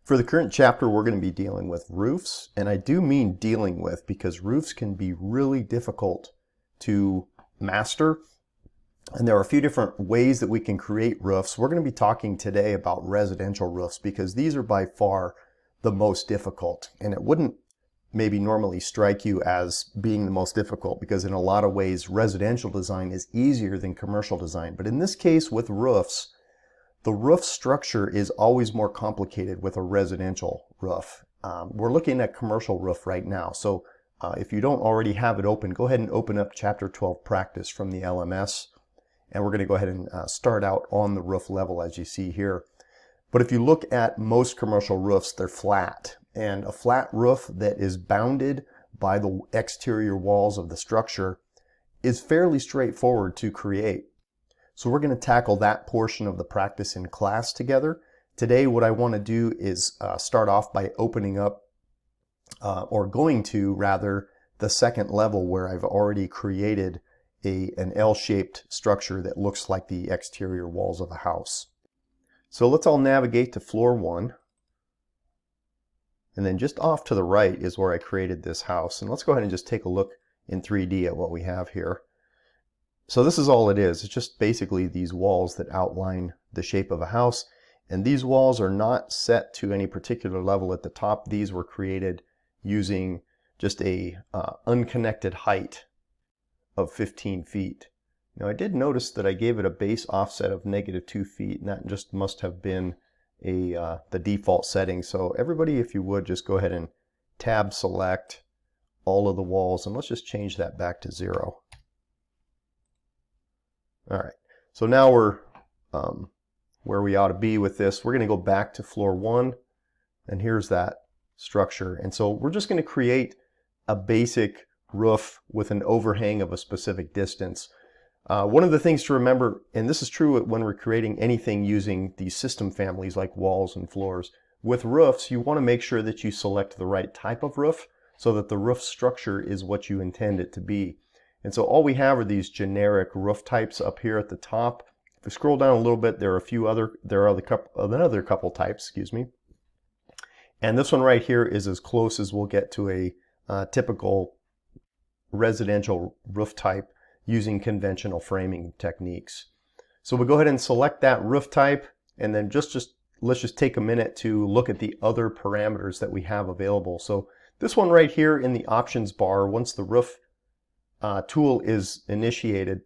For the current chapter, we're going to be dealing with roofs, and I do mean dealing with because roofs can be really difficult to master, and there are a few different ways that we can create roofs. We're going to be talking today about residential roofs because these are by far the most difficult, and it wouldn't maybe normally strike you as being the most difficult because in a lot of ways residential design is easier than commercial design. But in this case with roofs, the roof structure is always more complicated with a residential roof. We're looking at commercial roof right now. So if you don't already have it open, go ahead and open up Chapter 12 Practice from the LMS. And we're going to go ahead and start out on the roof level as you see here. But if you look at most commercial roofs, they're flat. And a flat roof that is bounded by the exterior walls of the structure is fairly straightforward to create. So we're going to tackle that portion of the practice in class together. Today what I want to do is start off by opening up, or going to rather, the second level where I've already created an L-shaped structure that looks like the exterior walls of a house. So let's all navigate to floor 1. And then just off to the right is where I created this house. And let's go ahead and just take a look in 3D at what we have here. So this is all it is. It's just basically these walls that outline the shape of a house. And these walls are not set to any particular level at the top. These were created using just a unconnected height of 15 feet. Now I did notice that I gave it a base offset of -2 feet, and that just must have been the default setting. So everybody, if you would, just go ahead and tab select all of the walls, and let's just change that back to 0. All right, so now we're where we ought to be with this. We're going to go back to floor 1, and here's that structure. And so we're just going to create a basic roof with an overhang of a specific distance. One of the things to remember, and this is true when we're creating anything using these system families like walls and floors, with roofs you want to make sure that you select the right type of roof so that the roof structure is what you intend it to be. And so all we have are these generic roof types up here at the top. If we scroll down a little bit, there are another couple types, excuse me. And this one right here is as close as we'll get to a typical residential roof type using conventional framing techniques. So we'll go ahead and select that roof type, and then let's just take a minute to look at the other parameters that we have available. So this one right here in the options bar, once the roof tool is initiated,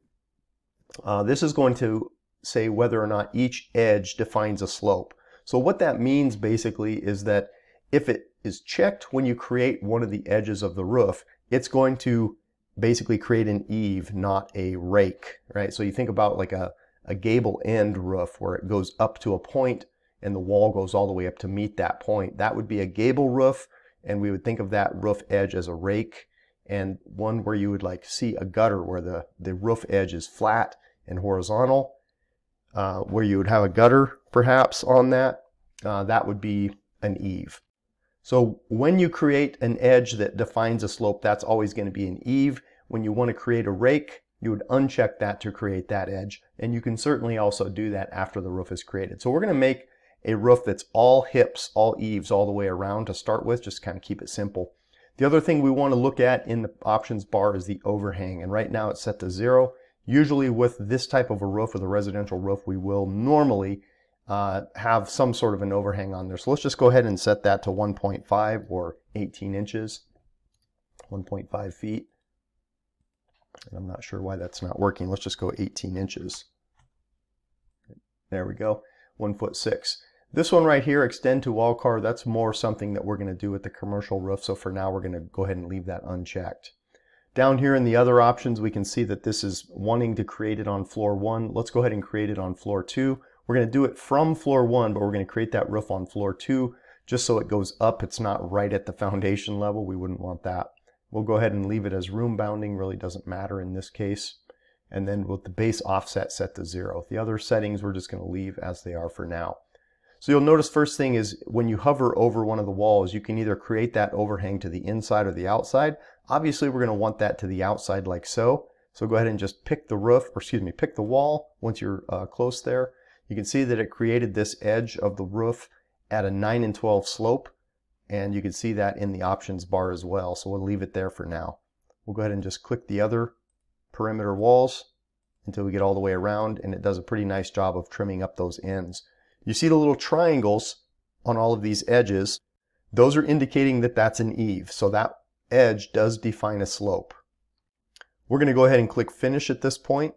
this is going to say whether or not each edge defines a slope. So what that means basically is that if it is checked when you create one of the edges of the roof, it's going to basically create an eave, not a rake, right? So you think about like a gable end roof where it goes up to a point and the wall goes all the way up to meet that point. That would be a gable roof, and we would think of that roof edge as a rake, and one where you would like see a gutter where the roof edge is flat and horizontal, where you would have a gutter perhaps on that, that would be an eave. So when you create an edge that defines a slope, that's always going to be an eave. When you want to create a rake, you would uncheck that to create that edge. And you can certainly also do that after the roof is created. So we're going to make a roof that's all hips, all eaves, all the way around to start with, just kind of keep it simple. The other thing we want to look at in the options bar is the overhang, and right now it's set to 0. Usually with this type of a roof, with a residential roof, we will normally have some sort of an overhang on there. So let's just go ahead and set that to 1.5 or 18 inches, 1.5 feet. And I'm not sure why that's not working. Let's just go 18 inches. There we go, 1'6". This one right here, extend to wall car, that's more something that we're going to do with the commercial roof. So for now, we're going to go ahead and leave that unchecked. Down here in the other options, we can see that this is wanting to create it on floor 1. Let's go ahead and create it on floor 2. We're going to do it from floor 1, but we're going to create that roof on floor 2 just so it goes up. It's not right at the foundation level. We wouldn't want that. We'll go ahead and leave it as room bounding. Really doesn't matter in this case. And then with the base offset set to 0. The other settings we're just going to leave as they are for now. So you'll notice first thing is when you hover over one of the walls, you can either create that overhang to the inside or the outside. Obviously, we're going to want that to the outside like so. So go ahead and just pick the roof, or excuse me, pick the wall once you're close there. You can see that it created this edge of the roof at a 9 and 12 slope, and you can see that in the options bar as well. So we'll leave it there for now. We'll go ahead and just click the other perimeter walls until we get all the way around, and it does a pretty nice job of trimming up those ends. You see the little triangles on all of these edges. Those are indicating that that's an eave. So that edge does define a slope. We're going to go ahead and click finish at this point,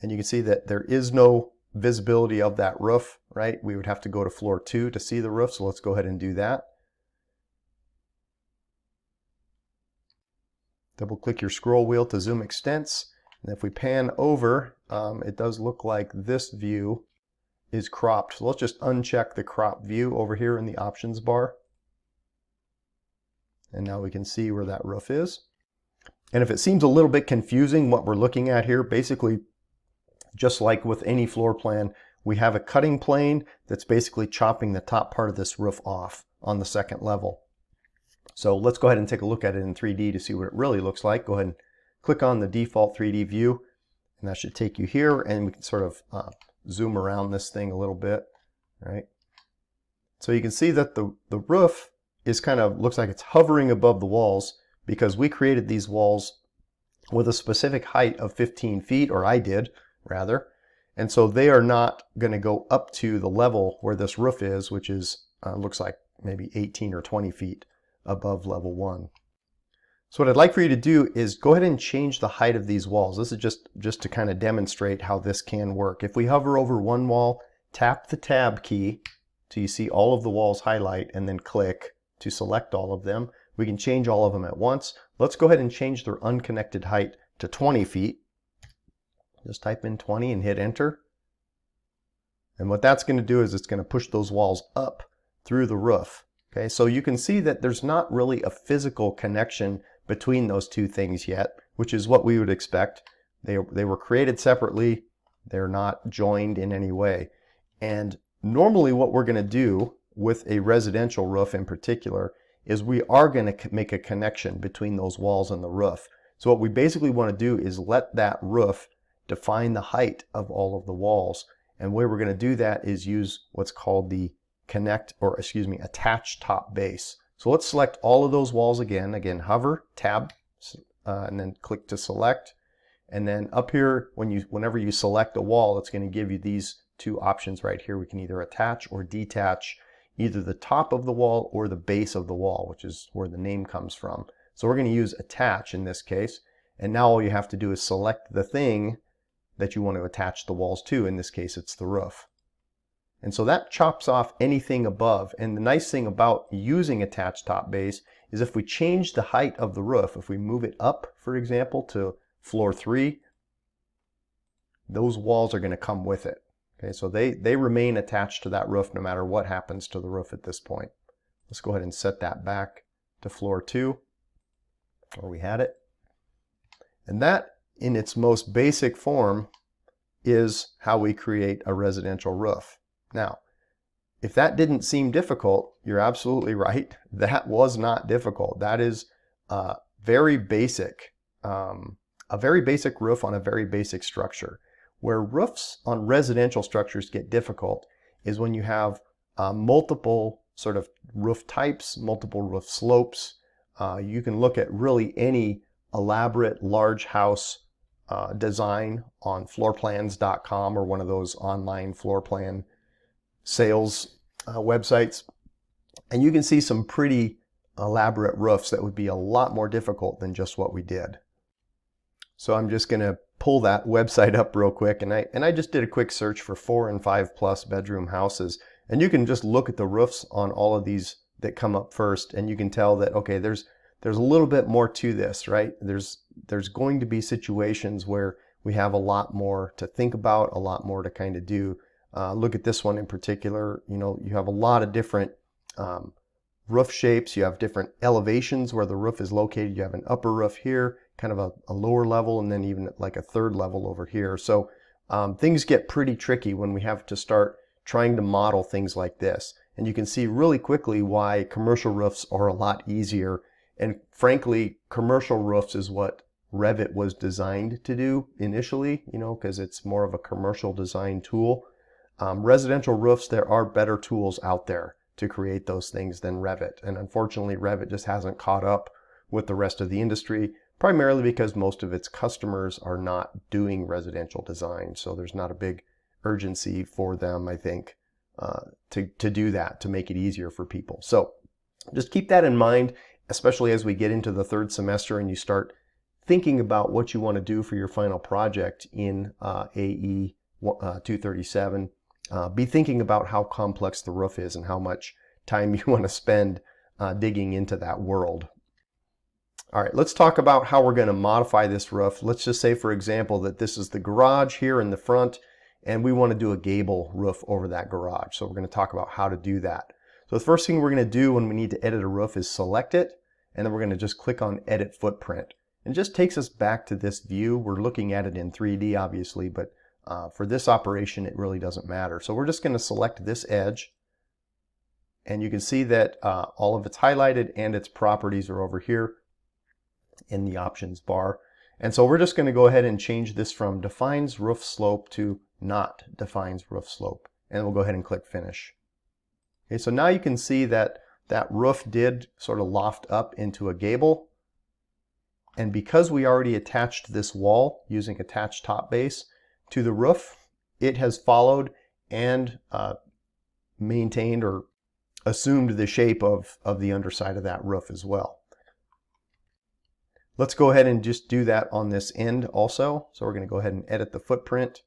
and you can see that there is no visibility of that roof, right? We would have to go to floor 2 to see the roof, so let's go ahead and do that. Double click your scroll wheel to zoom extents, and if we pan over, it does look like this view is cropped. So let's just uncheck the crop view over here in the options bar, and now we can see where that roof is. And if it seems a little bit confusing what we're looking at here, basically just like with any floor plan, we have a cutting plane that's basically chopping the top part of this roof off on the second level. So let's go ahead and take a look at it in 3D to see what it really looks like. Go ahead and click on the default 3D view, and that should take you here, and we can sort of zoom around this thing a little bit, right? So you can see that the roof is kind of, looks like it's hovering above the walls, because we created these walls with a specific height of 15 feet, or I did, rather. And so they are not going to go up to the level where this roof is, which is, looks like maybe 18 or 20 feet above level 1. So what I'd like for you to do is go ahead and change the height of these walls. This is just to kind of demonstrate how this can work. If we hover over one wall, tap the tab key till you see all of the walls highlight, and then click to select all of them. We can change all of them at once. Let's go ahead and change their unconnected height to 20 feet. Just type in 20 and hit enter. And what that's going to do is it's going to push those walls up through the roof. Okay, so you can see that there's not really a physical connection between those two things yet, which is what we would expect. They were created separately. They're not joined in any way. And normally what we're going to do with a residential roof in particular is we are going to make a connection between those walls and the roof. So what we basically want to do is let that roof define the height of all of the walls. And the way we're going to do that is use what's called the attach top base. So let's select all of those walls again. Again, hover, tab, and then click to select. And then up here, whenever you select a wall, it's going to give you these two options right here. We can either attach or detach either the top of the wall or the base of the wall, which is where the name comes from. So we're going to use attach in this case. And now all you have to do is select the thing that you want to attach the walls to. In this case, it's the roof. And so that chops off anything above. And the nice thing about using attach top base is if we change the height of the roof, if we move it up, for example, to floor 3, those walls are going to come with it. Okay, so they remain attached to that roof no matter what happens to the roof at this point. Let's go ahead and set that back to floor 2, where we had it. And that, in its most basic form, is how we create a residential roof. Now, if that didn't seem difficult, you're absolutely right. That was not difficult. That is very basic, a very basic roof on a very basic structure. Where roofs on residential structures get difficult is when you have multiple sort of roof types, multiple roof slopes. You can look at really any elaborate large house design on floorplans.com or one of those online floor plan sales websites, and you can see some pretty elaborate roofs that would be a lot more difficult than just what we did. So I'm just going to pull that website up real quick, and I just did a quick search for 4 and 5 plus bedroom houses, and you can just look at the roofs on all of these that come up first, and you can tell that, okay, there's a little bit more to this, right? There's going to be situations where we have a lot more to think about, a lot more to kind of do. Look at this one in particular. You know, you have a lot of different roof shapes. You have different elevations where the roof is located. You have an upper roof here, kind of a lower level, and then even like a third level over here. So things get pretty tricky when we have to start trying to model things like this. And you can see really quickly why commercial roofs are a lot easier. And frankly, commercial roofs is what Revit was designed to do initially, you know, because it's more of a commercial design tool. Residential roofs, there are better tools out there to create those things than Revit. And unfortunately, Revit just hasn't caught up with the rest of the industry, primarily because most of its customers are not doing residential design. So there's not a big urgency for them, I think, to do that, to make it easier for people. So just keep that in mind, especially as we get into the third semester and you start thinking about what you want to do for your final project in AE 237. Be thinking about how complex the roof is and how much time you want to spend digging into that world. All right, let's talk about how we're going to modify this roof. Let's just say, for example, that this is the garage here in the front, and we want to do a gable roof over that garage. So we're going to talk about how to do that. So the first thing we're going to do when we need to edit a roof is select it, and then we're going to just click on Edit Footprint. It just takes us back to this view. We're looking at it in 3D, obviously, but for this operation, it really doesn't matter. So we're just going to select this edge, and you can see that all of it's highlighted and its properties are over here in the options bar. And so we're just going to go ahead and change this from defines roof slope to not defines roof slope. And we'll go ahead and click Finish. Okay, so now you can see that that roof did sort of loft up into a gable. And because we already attached this wall using attached top base to the roof, it has followed and maintained or assumed the shape of the underside of that roof as well. Let's go ahead and just do that on this end also. So we're going to go ahead and edit the footprint,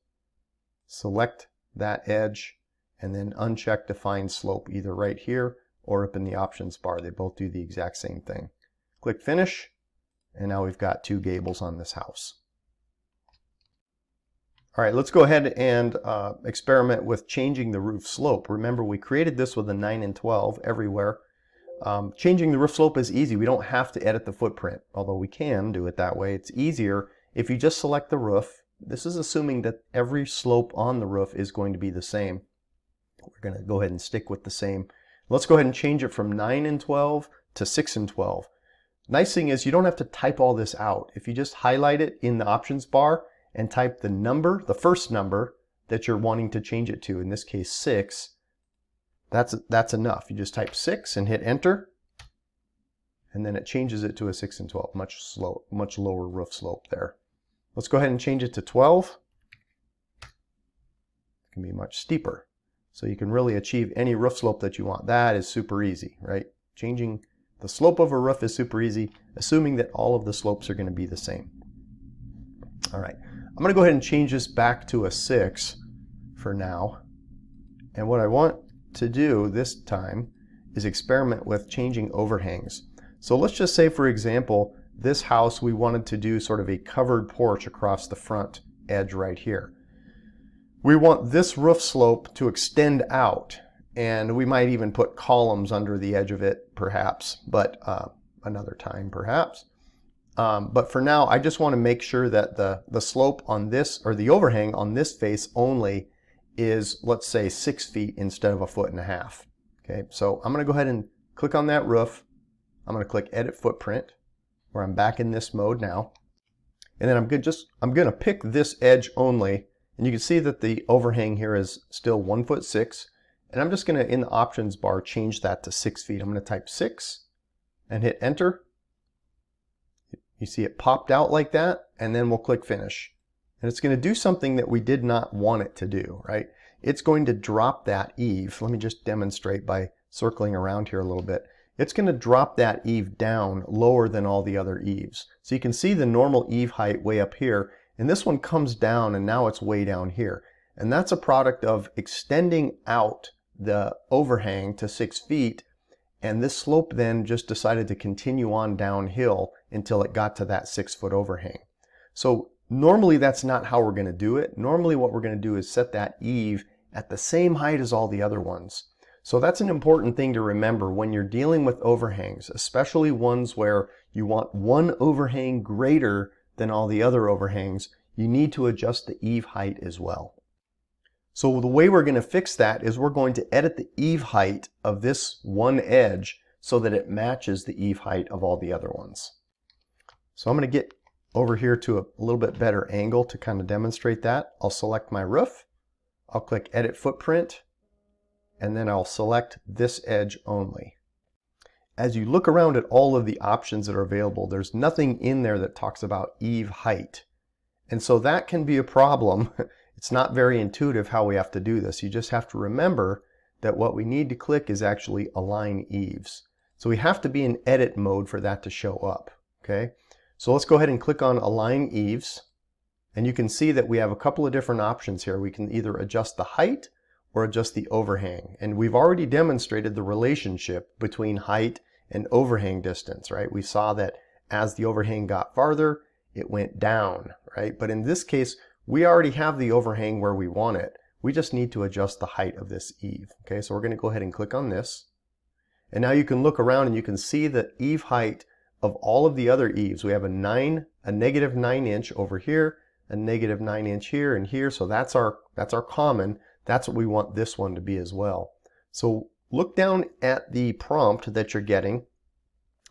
select that edge, and then uncheck define slope either right here or up in the options bar. They both do the exact same thing. Click Finish. And now we've got two gables on this house. All right, let's go ahead and experiment with changing the roof slope. Remember, we created this with a 9 and 12 everywhere. Changing the roof slope is easy. We don't have to edit the footprint, although we can do it that way. It's easier if you just select the roof. This is assuming that every slope on the roof is going to be the same. We're going to go ahead and stick with the same. Let's go ahead and change it from 9 and 12 to 6 and 12. Nice thing is you don't have to type all this out. If you just highlight it in the options bar and type the number, the first number that you're wanting to change it to, in this case 6, that's enough. You just type 6 and hit enter, and then it changes it to a 6 and 12, much lower roof slope there. Let's go ahead and change it to 12. It can be much steeper. So you can really achieve any roof slope that you want. That is super easy, right? Changing the slope of a roof is super easy, assuming that all of the slopes are going to be the same. All right, I'm going to go ahead and change this back to a 6 for now. And what I want to do this time is experiment with changing overhangs. So let's just say, for example, this house we wanted to do sort of a covered porch across the front edge right here. We want this roof slope to extend out. And we might even put columns under the edge of it, perhaps, but another time, perhaps. But for now, I just want to make sure that the slope on this, or the overhang on this face only, is, let's say, 6 feet instead of 1.5 feet. Okay, so I'm going to go ahead and click on that roof. I'm going to click Edit Footprint, where I'm back in this mode now. And then I'm going to pick this edge only, and you can see that the overhang here is still 1.6 feet. And I'm just going to, in the options bar, change that to 6 feet. I'm going to type 6 and hit enter. You see it popped out like that, and then we'll click Finish. And it's going to do something that we did not want it to do, right? It's going to drop that eave. Let me just demonstrate by circling around here a little bit. It's going to drop that eave down lower than all the other eaves. So you can see the normal eave height way up here, and this one comes down, and now it's way down here. And that's a product of extending out the overhang to 6 feet, and this slope then just decided to continue on downhill until it got to that 6 foot overhang. So normally that's not how we're going to do it. Normally what we're going to do is set that eave at the same height as all the other ones. So that's an important thing to remember when you're dealing with overhangs, especially ones where you want one overhang greater than all the other overhangs. You need to adjust the eave height as well. So the way we're going to fix that is we're going to edit the eave height of this one edge so that it matches the eave height of all the other ones. So I'm going to get over here to a little bit better angle to kind of demonstrate that. I'll select my roof. I'll click Edit Footprint, and then I'll select this edge only. As you look around at all of the options that are available, there's nothing in there that talks about eave height. And so that can be a problem. It's not very intuitive how we have to do this. You just have to remember that what we need to click is actually Align Eaves. So we have to be in edit mode for that to show up. Okay, so let's go ahead and click on Align Eaves. And you can see that we have a couple of different options here. We can either adjust the height or adjust the overhang. And we've already demonstrated the relationship between height and overhang distance, right? We saw that as the overhang got farther, it went down, right? But in this case, we already have the overhang where we want it. We just need to adjust the height of this eave. Okay, so we're going to go ahead and click on this. And now you can look around and you can see the eave height of all of the other eaves. We have a -9 inch over here, a -9 inch here and here. So that's our common. That's what we want this one to be as well. So look down at the prompt that you're getting.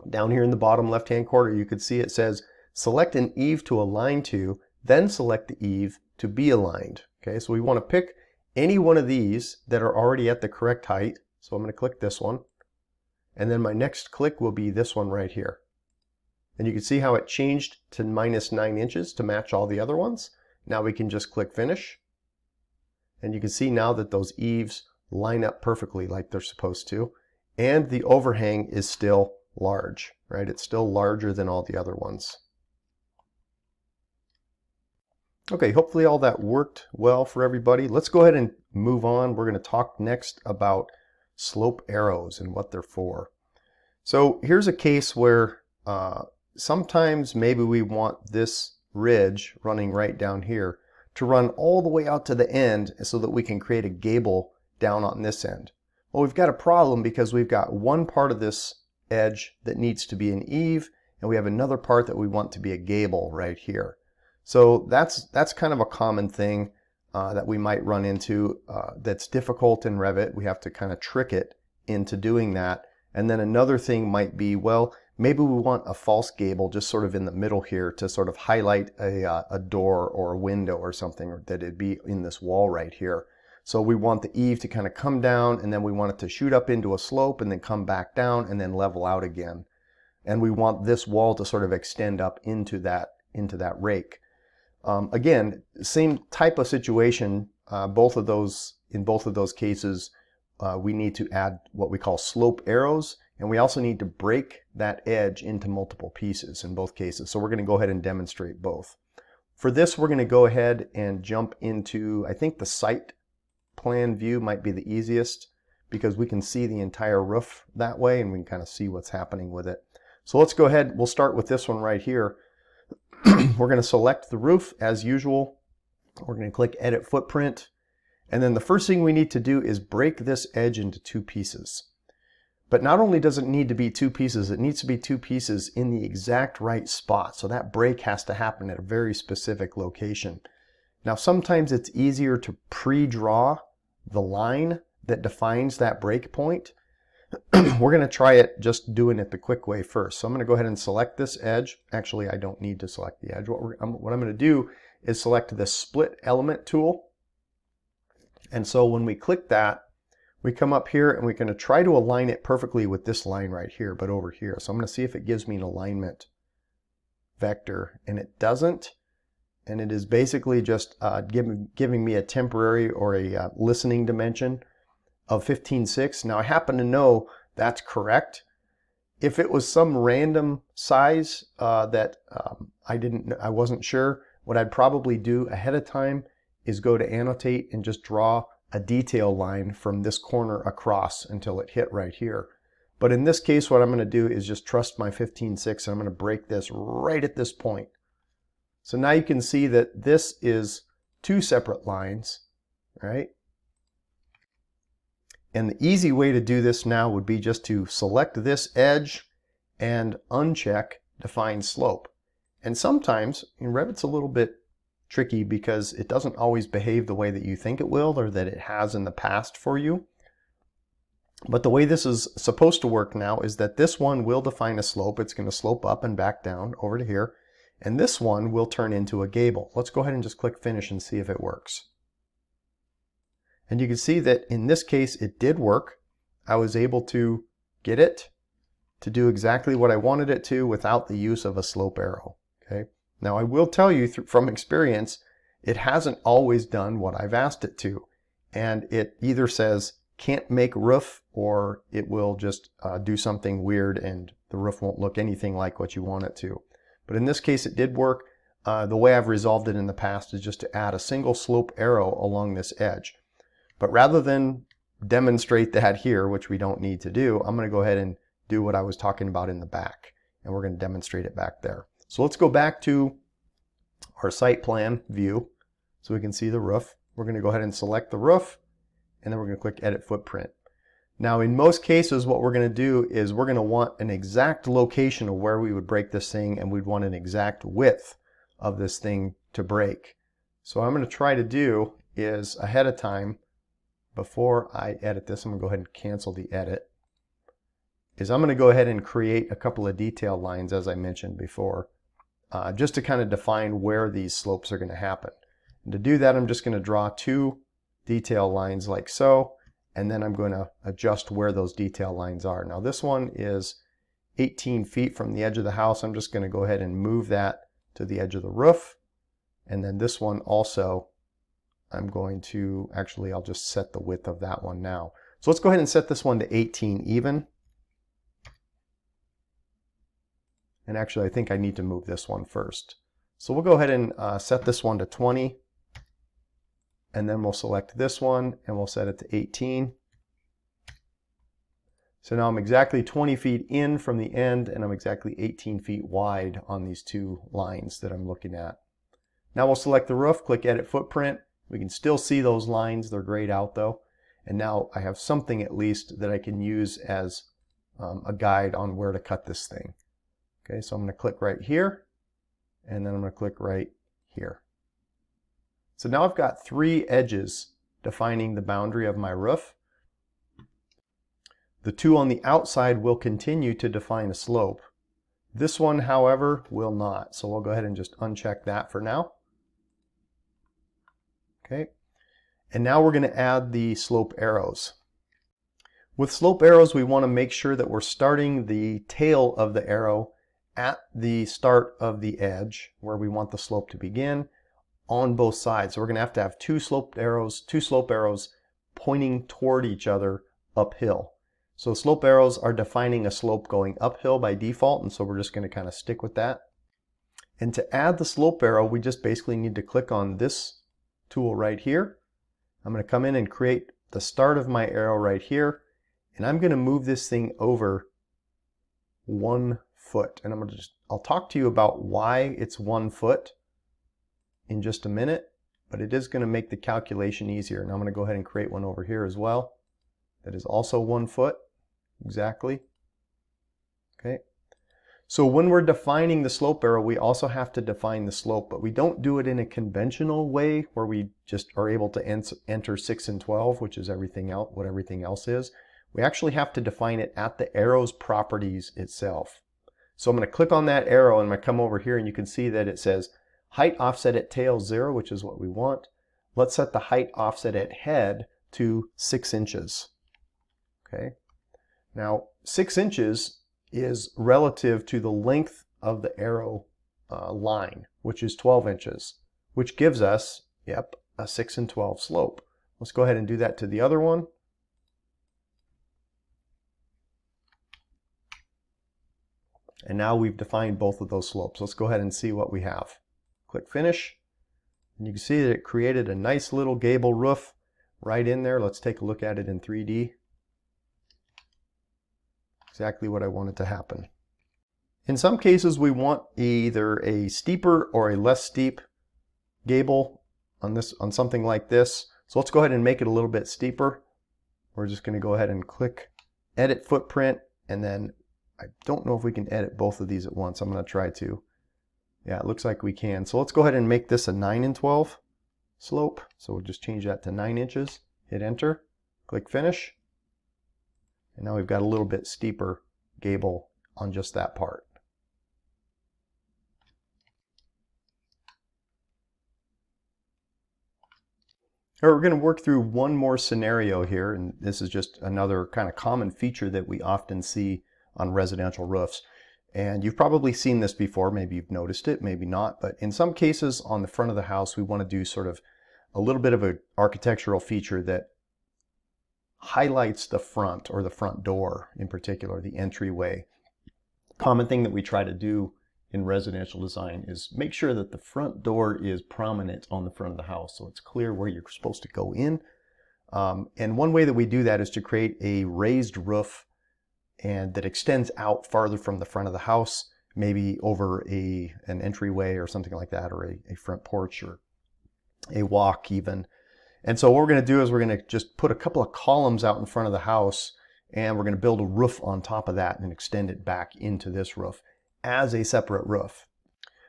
Down here in the bottom left-hand corner, you can see it says, select an eave to align to, then select the eave to be aligned. Okay, so we want to pick any one of these that are already at the correct height. So I'm going to click this one. And then my next click will be this one right here. And you can see how it changed to -9 inches to match all the other ones. Now we can just click Finish. And you can see now that those eaves line up perfectly like they're supposed to. And the overhang is still large, right? It's still larger than all the other ones. Okay, hopefully all that worked well for everybody. Let's go ahead and move on. We're going to talk next about slope arrows and what they're for. So here's a case where sometimes maybe we want this ridge running right down here to run all the way out to the end so that we can create a gable down on this end. Well, we've got a problem because we've got one part of this edge that needs to be an eave, and we have another part that we want to be a gable right here. So that's kind of a common thing that we might run into that's difficult in Revit. We have to kind of trick it into doing that. And then another thing might be, well, maybe we want a false gable just sort of in the middle here to sort of highlight a door or a window or something, or that it'd be in this wall right here. So we want the eave to kind of come down, and then we want it to shoot up into a slope and then come back down and then level out again. And we want this wall to sort of extend up into that rake. Again, same type of situation. In both of those cases, we need to add what we call slope arrows, and we also need to break that edge into multiple pieces in both cases. So we're going to go ahead and demonstrate both. For this, we're going to go ahead and jump into, I think the site plan view might be the easiest because we can see the entire roof that way and we can kind of see what's happening with it. So let's go ahead. We'll start with this one right here. We're going to select the roof as usual. We're going to click Edit Footprint. And then the first thing we need to do is break this edge into two pieces. But not only does it need to be two pieces, it needs to be two pieces in the exact right spot. So that break has to happen at a very specific location. Now sometimes it's easier to pre-draw the line that defines that break point. We're going to try it just doing it the quick way first. So I'm going to go ahead and select this edge. Actually, I don't need to select the edge. What I'm going to do is select the Split Element tool. And so when we click that, we come up here and we're going to try to align it perfectly with this line right here, but over here. So I'm going to see if it gives me an alignment vector, and it doesn't. And it is basically just giving me a temporary or a listening dimension of 15.6. Now I happen to know that's correct. If it was some random size that I wasn't sure, what I'd probably do ahead of time is go to Annotate and just draw a detail line from this corner across until it hit right here. But in this case, what I'm going to do is just trust my 15.6, and I'm going to break this right at this point. So now you can see that this is two separate lines, right? And the easy way to do this now would be just to select this edge and uncheck Define Slope. And sometimes in Revit's a little bit tricky because it doesn't always behave the way that you think it will or that it has in the past for you. But the way this is supposed to work now is that this one will define a slope. It's going to slope up and back down over to here. And this one will turn into a gable. Let's go ahead and just click Finish and see if it works. And you can see that in this case it did work. I was able to get it to do exactly what I wanted it to without the use of a slope arrow. Okay. Now I will tell you from experience, it hasn't always done what I've asked it to. And it either says can't make roof, or it will just do something weird and the roof won't look anything like what you want it to. But in this case it did work. The way I've resolved it in the past is just to add a single slope arrow along this edge. But rather than demonstrate that here, which we don't need to do, I'm going to go ahead and do what I was talking about in the back, and we're going to demonstrate it back there. So let's go back to our site plan view so we can see the roof. We're going to go ahead and select the roof, and then we're going to click Edit Footprint. Now in most cases what we're going to do is we're going to want an exact location of where we would break this thing, and we'd want an exact width of this thing to break. So what I'm going to try to do is ahead of time, before I edit this, I'm going to go ahead and cancel the edit, is I'm going to go ahead and create a couple of detail lines as I mentioned before, just to kind of define where these slopes are going to happen. And to do that I'm just going to draw two detail lines like so, and then I'm going to adjust where those detail lines are. Now this one is 18 feet from the edge of the house. I'm just going to go ahead and move that to the edge of the roof, and then this one also I'm going to, actually I'll just set the width of that one now. So let's go ahead and set this one to 18 even. And actually I think I need to move this one first. So we'll go ahead and set this one to 20. And then we'll select this one and we'll set it to 18. So now I'm exactly 20 feet in from the end, and I'm exactly 18 feet wide on these two lines that I'm looking at. Now we'll select the roof, click Edit Footprint. We can still see those lines, they're grayed out though. And now I have something at least that I can use as a guide on where to cut this thing. Okay, so I'm going to click right here, and then I'm going to click right here. So now I've got three edges defining the boundary of my roof. The two on the outside will continue to define a slope. This one, however, will not. So we'll go ahead and just uncheck that for now. Okay, and now we're going to add the slope arrows. With slope arrows, we want to make sure that we're starting the tail of the arrow at the start of the edge where we want the slope to begin on both sides. So we're going to have two slope arrows pointing toward each other uphill. So slope arrows are defining a slope going uphill by default, and so we're just going to kind of stick with that. And to add the slope arrow, we just basically need to click on this tool right here. I'm going to come in and create the start of my arrow right here, and I'm going to move this thing over 1 foot. And I'll talk to you about why it's 1 foot in just a minute, but it is going to make the calculation easier. And I'm going to go ahead and create one over here as well that is also 1 foot exactly. Okay. So when we're defining the slope arrow, we also have to define the slope, but we don't do it in a conventional way where we just are able to enter 6 and 12, which is everything else, what everything else is. We actually have to define it at the arrow's properties itself. So I'm going to click on that arrow, and I'm going to come over here, and you can see that it says height offset at tail 0, which is what we want. Let's set the height offset at head to 6 inches. Okay. Now 6 inches is relative to the length of the arrow line, which is 12 inches, which gives us, yep, a 6 and 12 slope. Let's go ahead and do that to the other one. And now we've defined both of those slopes. Let's go ahead and see what we have. Click Finish, and you can see that it created a nice little gable roof right in there. Let's take a look at it in 3D. Exactly what I wanted to happen. In some cases we want either a steeper or a less steep gable on something like this. So let's go ahead and make it a little bit steeper. We're just going to go ahead and click Edit Footprint, and then I don't know if we can edit both of these at once. I'm going to try to. Yeah, it looks like we can. So let's go ahead and make this a 9 and 12 slope. So we'll just change that to 9 inches. Hit Enter. Click Finish. And now we've got a little bit steeper gable on just that part. All right, we're going to work through one more scenario here, and this is just another kind of common feature that we often see on residential roofs. And you've probably seen this before, maybe you've noticed it, maybe not, but in some cases on the front of the house we want to do sort of a little bit of an architectural feature that highlights the front, or the front door in particular, the entryway. Common thing that we try to do in residential design is make sure that the front door is prominent on the front of the house, so it's clear where you're supposed to go in. And one way that we do that is to create a raised roof and that extends out farther from the front of the house, maybe over an entryway or something like that, or a front porch or a walk even. And so what we're going to do is we're going to just put a couple of columns out in front of the house, and we're going to build a roof on top of that and extend it back into this roof as a separate roof.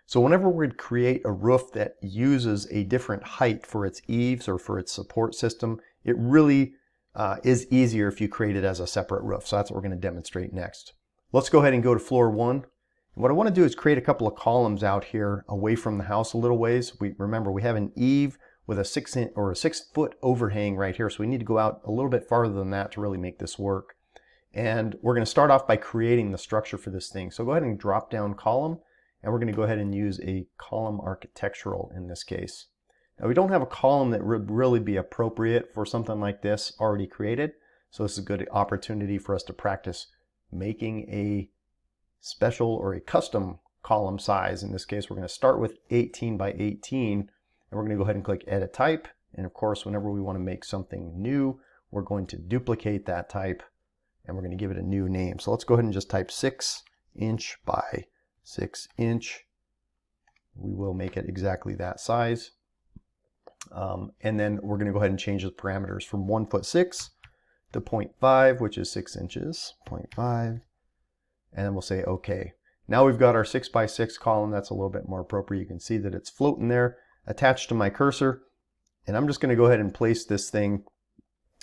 So whenever we create a roof that uses a different height for its eaves or for its support system, it really is easier if you create it as a separate roof. So that's what we're going to demonstrate next. Let's go ahead and go to floor one. What I want to do is create a couple of columns out here away from the house a little ways. Remember, we have an eave with a 6-inch or a 6-foot overhang right here, so we need to go out a little bit farther than that to really make this work. And we're going to start off by creating the structure for this thing. So go ahead and drop down column, and we're going to go ahead and use a column architectural in this case. Now we don't have a column that would really be appropriate for something like this already created, so this is a good opportunity for us to practice making a special or a custom column size. In this case, we're going to start with 18 by 18, and we're going to go ahead and click Edit Type. And of course, whenever we want to make something new, we're going to duplicate that type, and we're going to give it a new name. So let's go ahead and just type 6-inch by 6-inch. We will make it exactly that size. And then we're going to go ahead and change the parameters from 1'6" to 0.5, which is 6 inches, 0.5. And then we'll say OK. Now we've got our 6 by 6 column. That's a little bit more appropriate. You can see that it's floating there attached to my cursor. And I'm just going to go ahead and place this thing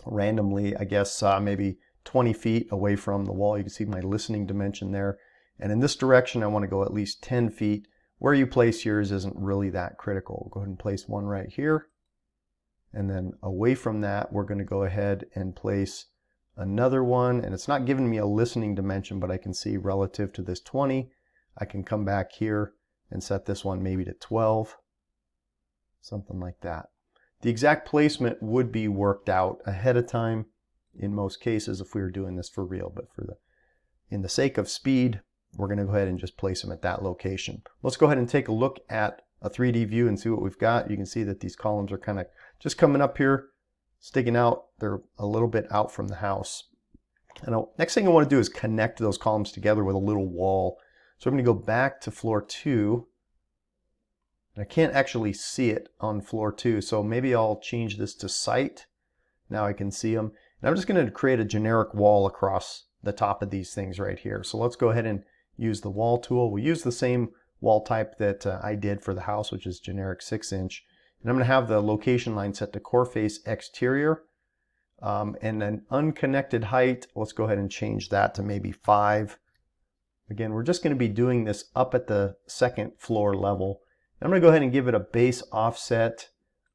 randomly, I guess maybe 20 feet away from the wall. You can see my listening dimension there. And in this direction, I want to go at least 10 feet. Where you place yours isn't really that critical. We'll go ahead and place one right here. And then away from that, we're going to go ahead and place another one. And it's not giving me a listening dimension, but I can see relative to this 20, I can come back here and set this one maybe to 12. Something like that. The exact placement would be worked out ahead of time in most cases if we were doing this for real, but in the sake of speed, we're going to go ahead and just place them at that location. Let's go ahead and take a look at a 3D view and see what we've got. You can see that these columns are kind of just coming up here, sticking out. They're a little bit out from the house. And next thing I want to do is connect those columns together with a little wall. So I'm going to go back to floor 2. And I can't actually see it on floor 2, so maybe I'll change this to site. Now I can see them. And I'm just going to create a generic wall across the top of these things right here. So let's go ahead and use the wall tool. We use the same wall type that I did for the house, which is generic 6-inch. And I'm going to have the location line set to core face exterior. And an unconnected height, let's go ahead and change that to maybe 5. Again, we're just going to be doing this up at the second floor level. I'm going to go ahead and give it a base offset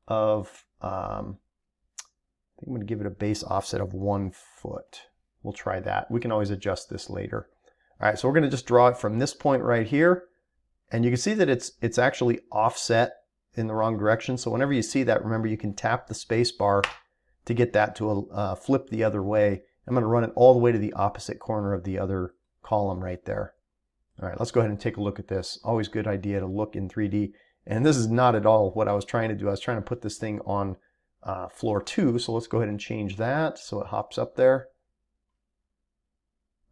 of, I think I'm going to give it a base offset of 1 foot. We'll try that. We can always adjust this later. All right, so we're going to just draw it from this point right here. And you can see that it's actually offset in the wrong direction. So whenever you see that, remember you can tap the space bar to get that to flip the other way. I'm going to run it all the way to the opposite corner of the other column right there. All right, let's go ahead and take a look at this. Always good idea to look in 3D. And this is not at all what I was trying to do. I was trying to put this thing on floor 2. So let's go ahead and change that so it hops up there.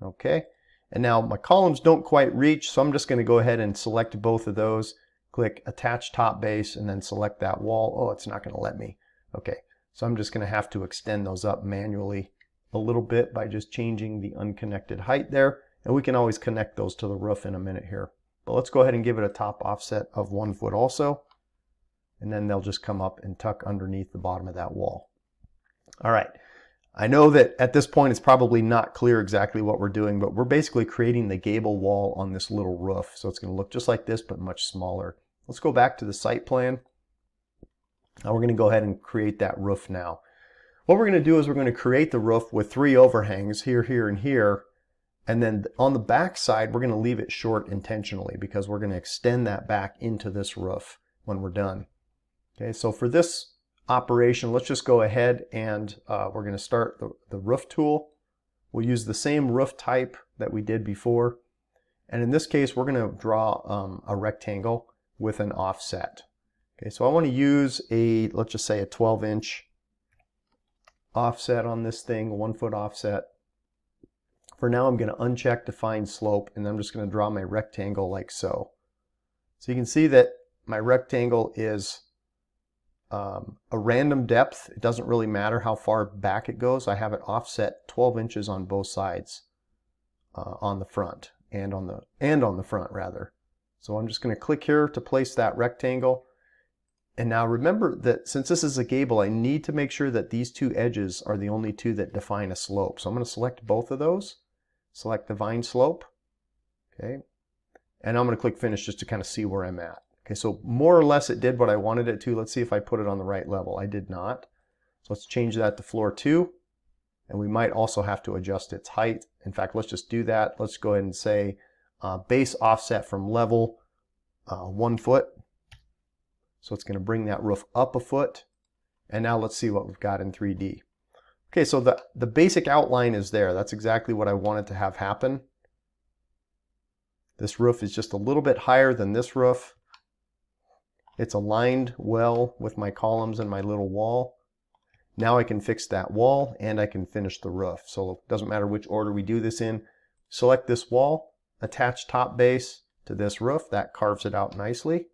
Okay. And now my columns don't quite reach, so I'm just going to go ahead and select both of those. Click Attach Top Base and then select that wall. Oh, it's not going to let me. Okay. So I'm just going to have to extend those up manually a little bit by just changing the unconnected height there. And we can always connect those to the roof in a minute here. But let's go ahead and give it a top offset of 1 foot also. And then they'll just come up and tuck underneath the bottom of that wall. All right. I know that at this point it's probably not clear exactly what we're doing, but we're basically creating the gable wall on this little roof. So it's going to look just like this, but much smaller. Let's go back to the site plan. Now we're going to go ahead and create that roof now. What we're going to do is we're going to create the roof with 3 overhangs, here, here, and here. And then on the back side, we're going to leave it short intentionally because we're going to extend that back into this roof when we're done. Okay, so for this operation, let's just go ahead and we're going to start the roof tool. We'll use the same roof type that we did before. And in this case, we're going to draw a rectangle with an offset. Okay, so I want to use let's just say a 12-inch offset on this thing, a 1-foot offset. For now, I'm going to uncheck define slope, and I'm just going to draw my rectangle like so. So you can see that my rectangle is a random depth. It doesn't really matter how far back it goes. I have it offset 12 inches on both sides, on the front and on the front rather. So I'm just going to click here to place that rectangle. And now remember that since this is a gable, I need to make sure that these 2 edges are the only 2 that define a slope. So I'm going to select both of those. Select Define Slope. Okay. And I'm going to click Finish just to kind of see where I'm at. Okay, so more or less it did what I wanted it to. Let's see if I put it on the right level. I did not. So let's change that to floor 2. And we might also have to adjust its height. In fact, let's just do that. Let's go ahead and say base offset from level 1 foot. So it's going to bring that roof up a foot. And now let's see what we've got in 3D. Okay, so the basic outline is there. That's exactly what I wanted to have happen. This roof is just a little bit higher than this roof. It's aligned well with my columns and my little wall. Now I can fix that wall and I can finish the roof. So it doesn't matter which order we do this in. Select this wall, attach top base to this roof. That carves it out nicely.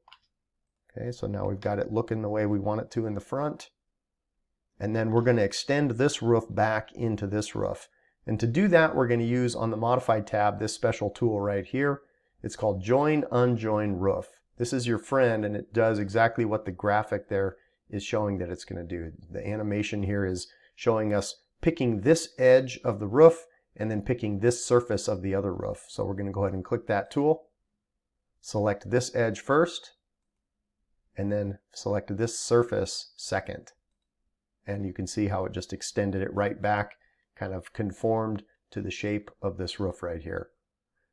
Okay, so now we've got it looking the way we want it to in the front. And then we're going to extend this roof back into this roof. And to do that, we're going to use on the Modified tab this special tool right here. It's called Join Unjoin Roof. This is your friend, and it does exactly what the graphic there is showing that it's going to do. The animation here is showing us picking this edge of the roof and then picking this surface of the other roof. So we're going to go ahead and click that tool. Select this edge first, and then select this surface second. And you can see how it just extended it right back, kind of conformed to the shape of this roof right here.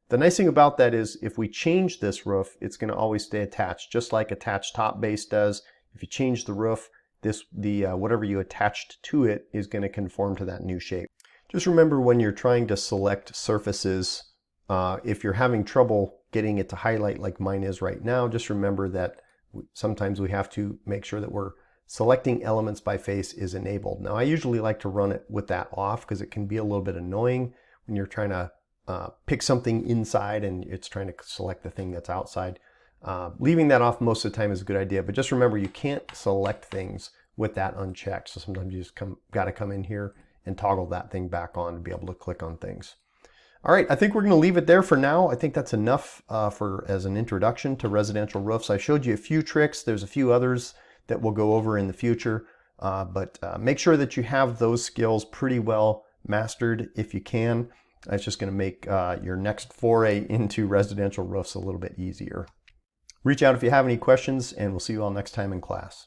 The nice thing about that is if we change this roof, it's going to always stay attached, just like attached top base does. If you change the roof, whatever you attached to it is going to conform to that new shape. Just remember when you're trying to select surfaces, if you're having trouble getting it to highlight like mine is right now, just remember that sometimes we have to make sure that we're selecting elements by face is enabled. Now I usually like to run it with that off because it can be a little bit annoying when you're trying to pick something inside and it's trying to select the thing that's outside. Leaving that off most of the time is a good idea, but just remember you can't select things with that unchecked. So sometimes you just got to come in here and toggle that thing back on to be able to click on things. All right, I think we're going to leave it there for now. I think that's enough as an introduction to residential roofs. I showed you a few tricks. There's a few others that we'll go over in the future, but make sure that you have those skills pretty well mastered if you can. It's just going to make your next foray into residential roofs a little bit easier. Reach out if you have any questions, and we'll see you all next time in class.